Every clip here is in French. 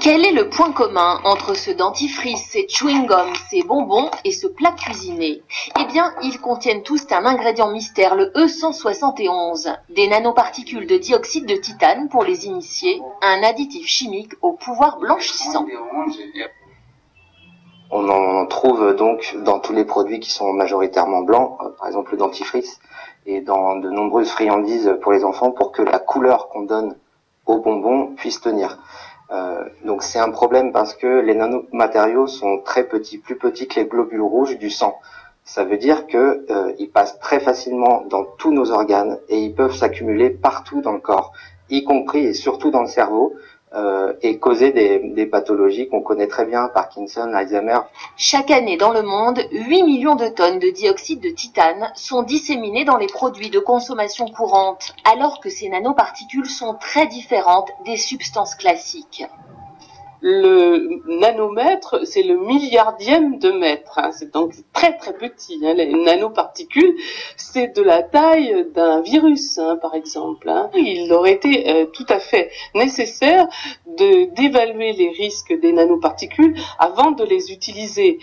Quel est le point commun entre ce dentifrice, ces chewing-gums, ces bonbons et ce plat cuisiné? Eh bien, ils contiennent tous un ingrédient mystère, le E171, des nanoparticules de dioxyde de titane pour les initiés, un additif chimique au pouvoir blanchissant. On en trouve donc dans tous les produits qui sont majoritairement blancs, par exemple le dentifrice, et dans de nombreuses friandises pour les enfants pour que la couleur qu'on donne aux bonbons puisse tenir. Donc c'est un problème parce que les nanomatériaux sont très petits, plus petits que les globules rouges du sang. Ça veut dire que ils passent très facilement dans tous nos organes et ils peuvent s'accumuler partout dans le corps, y compris et surtout dans le cerveau, et causer des pathologies qu'on connaît très bien, Parkinson, Alzheimer. Chaque année dans le monde, 8 millions de tonnes de dioxyde de titane sont disséminées dans les produits de consommation courante, alors que ces nanoparticules sont très différentes des substances classiques. Le nanomètre, c'est le milliardième de mètre, hein. C'est donc très très petit, hein. Les nanoparticules, c'est de la taille d'un virus, hein, par exemple, hein. Il aurait été tout à fait nécessaire d'évaluer les risques des nanoparticules avant de les utiliser.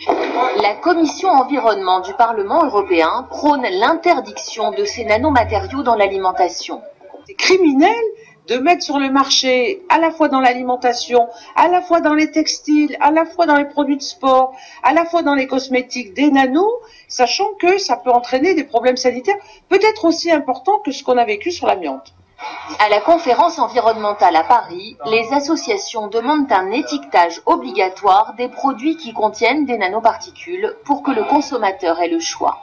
La Commission environnement du Parlement européen prône l'interdiction de ces nanomatériaux dans l'alimentation. C'est criminel de mettre sur le marché, à la fois dans l'alimentation, à la fois dans les textiles, à la fois dans les produits de sport, à la fois dans les cosmétiques, des nanos, sachant que ça peut entraîner des problèmes sanitaires peut-être aussi importants que ce qu'on a vécu sur l'amiante. À la conférence environnementale à Paris, les associations demandent un étiquetage obligatoire des produits qui contiennent des nanoparticules pour que le consommateur ait le choix.